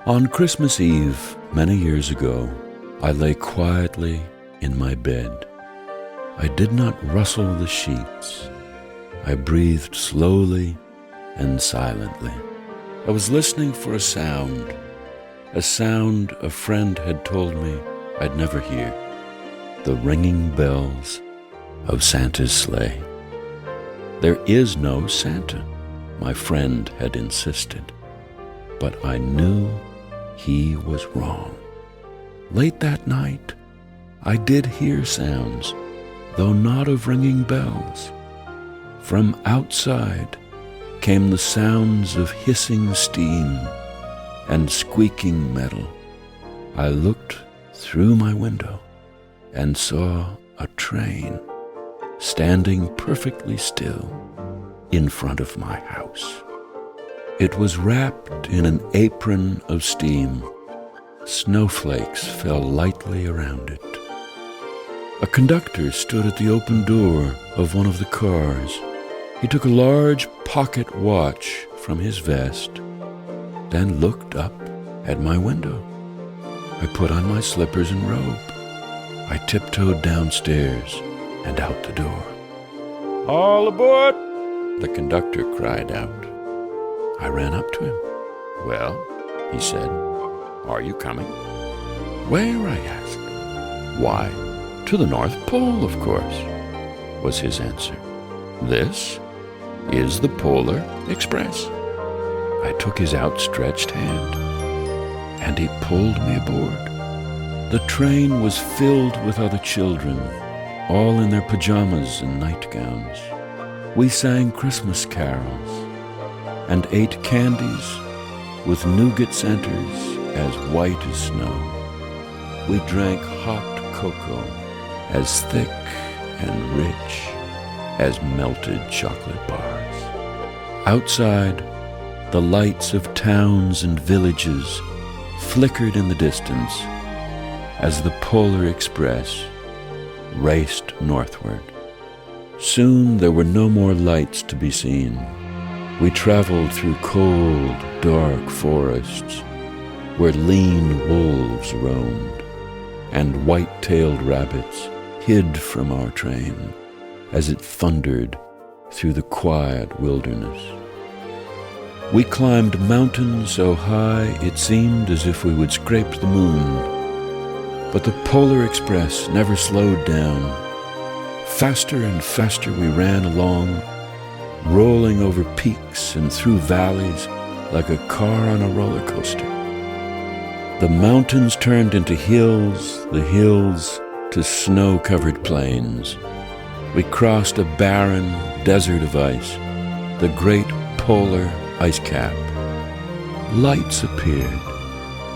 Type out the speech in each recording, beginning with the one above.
On Christmas Eve, many years ago, I lay quietly in my bed. I did not rustle the sheets. I breathed slowly and silently. I was listening for a sound a friend had told me I'd never hear, the ringing bells of Santa's sleigh. There is no Santa, my friend had insisted, but I knew he was wrong. Late that night, I did hear sounds, though not of ringing bells. From outside came the sounds of hissing steam and squeaking metal. I looked through my window and saw a train standing perfectly still in front of my house. It was wrapped in an apron of steam. Snowflakes fell lightly around it. A conductor stood at the open door of one of the cars. He took a large pocket watch from his vest, then looked up at my window. I put on my slippers and robe. I tiptoed downstairs and out the door. "All aboard!" the conductor cried out. I ran up to him. "Well," he said, "are you coming?" "Where?" I asked. "Why, to the North Pole, of course," was his answer. "This is the Polar Express." I took his outstretched hand, and he pulled me aboard. The train was filled with other children, all in their pajamas and nightgowns. We sang Christmas carols and ate candies with nougat centers as white as snow. We drank hot cocoa as thick and rich as melted chocolate bars. Outside, the lights of towns and villages flickered in the distance as the Polar Express raced northward. Soon there were no more lights to be seen. We traveled through cold, dark forests where lean wolves roamed, and white-tailed rabbits hid from our train as it thundered through the quiet wilderness. We climbed mountains so high it seemed as if we would scrape the moon. But the Polar Express never slowed down. Faster and faster we ran along, rolling over peaks and through valleys like a car on a roller coaster. The mountains turned into hills, the hills to snow-covered plains. We crossed a barren desert of ice, the great polar ice cap. Lights appeared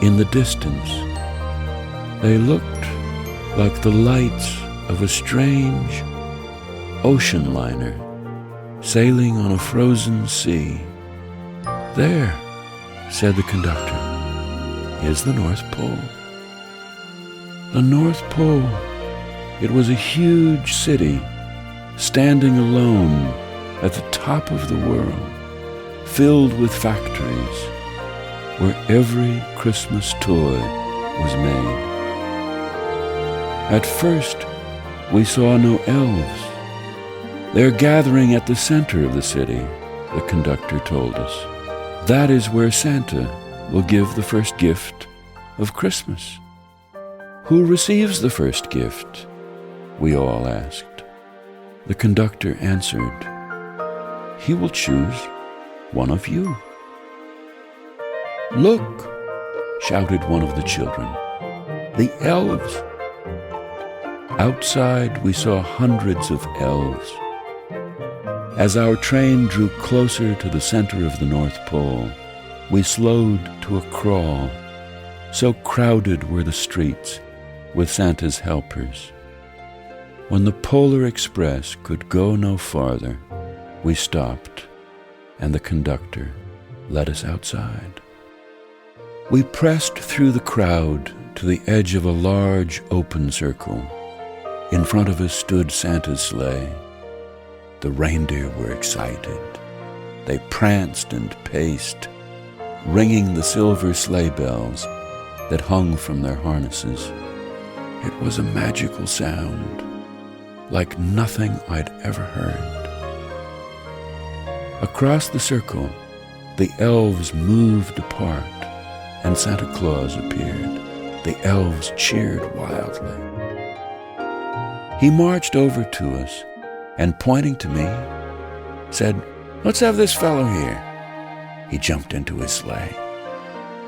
in the distance. They looked like the lights of a strange ocean liner sailing on a frozen sea. "There," said the conductor, "is the North Pole." The North Pole. It was a huge city, standing alone at the top of the world, filled with factories where every Christmas toy was made. At first, we saw no elves. "They're gathering at the center of the city," the conductor told us. "That is where Santa will give the first gift of Christmas." "Who receives the first gift?" we all asked. The conductor answered, "He will choose one of you." "Look," shouted one of the children, "the elves." Outside, we saw hundreds of elves. As our train drew closer to the center of the North Pole, we slowed to a crawl. So crowded were the streets with Santa's helpers. When the Polar Express could go no farther, we stopped, and the conductor led us outside. We pressed through the crowd to the edge of a large open circle. In front of us stood Santa's sleigh. The reindeer were excited. They pranced and paced, ringing the silver sleigh bells that hung from their harnesses. It was a magical sound, like nothing I'd ever heard. Across the circle, the elves moved apart, and Santa Claus appeared. The elves cheered wildly. He marched over to us and, pointing to me, said, "Let's have this fellow here." He jumped into his sleigh.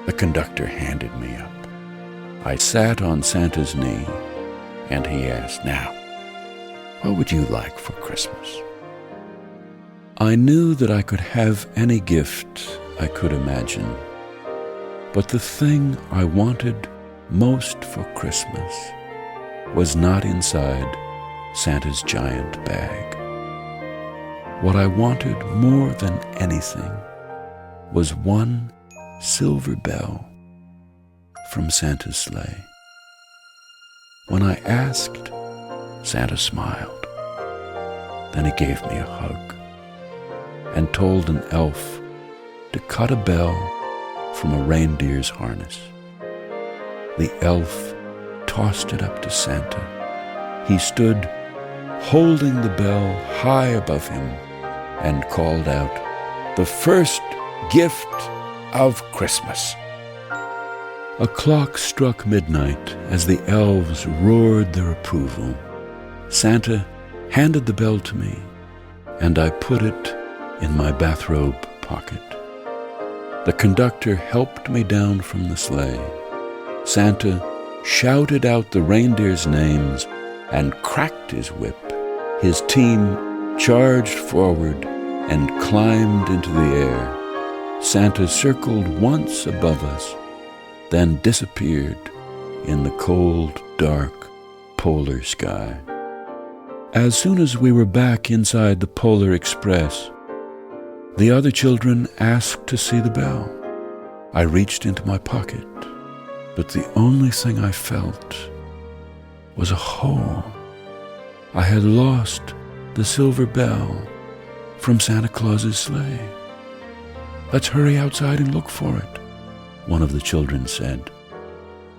The conductor handed me up. I sat on Santa's knee, and he asked, "Now, what would you like for Christmas?" I knew that I could have any gift I could imagine, but the thing I wanted most for Christmas was not inside Santa's giant bag. What I wanted more than anything was one silver bell from Santa's sleigh. When I asked, Santa smiled. Then he gave me a hug and told an elf to cut a bell from a reindeer's harness. The elf tossed it up to Santa. He stood holding the bell high above him and called out, "The first gift of Christmas." A clock struck midnight as the elves roared their approval. Santa handed the bell to me, and I put it in my bathrobe pocket. The conductor helped me down from the sleigh. Santa shouted out the reindeers' names and cracked his whip. His team charged forward and climbed into the air. Santa circled once above us, then disappeared in the cold, dark, polar sky. As soon as we were back inside the Polar Express, the other children asked to see the bell. I reached into my pocket, but the only thing I felt was a hole. I had lost the silver bell from Santa Claus's sleigh. "Let's hurry outside and look for it," one of the children said.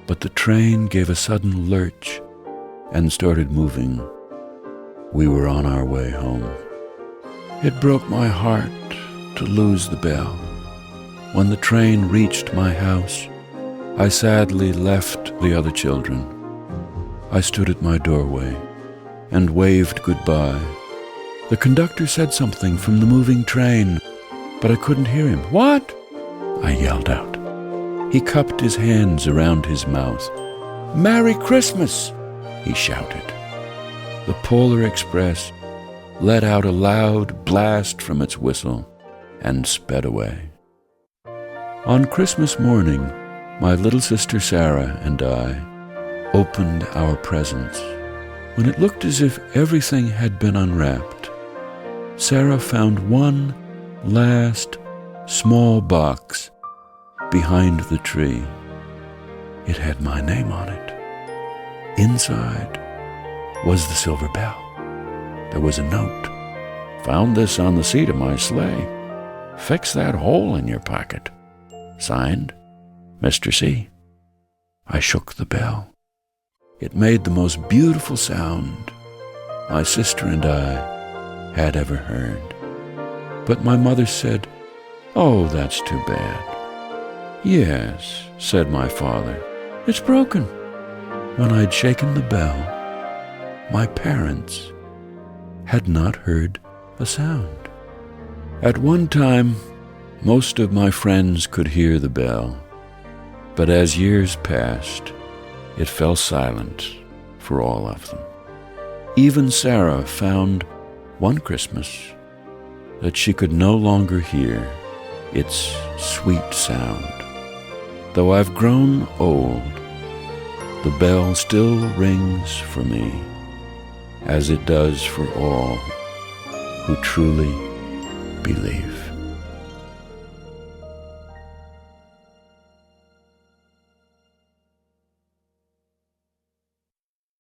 But the train gave a sudden lurch and started moving. We were on our way home. It broke my heart to lose the bell. When the train reached my house, I sadly left the other children. I stood at my doorway and waved goodbye. The conductor said something from the moving train, but I couldn't hear him. "What?" I yelled out. He cupped his hands around his mouth. "Merry Christmas!" he shouted. The Polar Express let out a loud blast from its whistle and sped away. On Christmas morning, my little sister Sarah and I opened our presents. When it looked as if everything had been unwrapped, Sarah found one last small box behind the tree. It had my name on it. Inside was the silver bell. There was a note. "Found this on the seat of my sleigh. Fix that hole in your pocket. Signed, Mr. C." I shook the bell. It made the most beautiful sound my sister and I had ever heard. But my mother said, "Oh, that's too bad." "Yes," said my father, "it's broken." When I'd shaken the bell, my parents had not heard a sound. At one time, most of my friends could hear the bell, but as years passed, it fell silent for all of them. Even Sarah found one Christmas that she could no longer hear its sweet sound. Though I've grown old, the bell still rings for me, as it does for all who truly believe.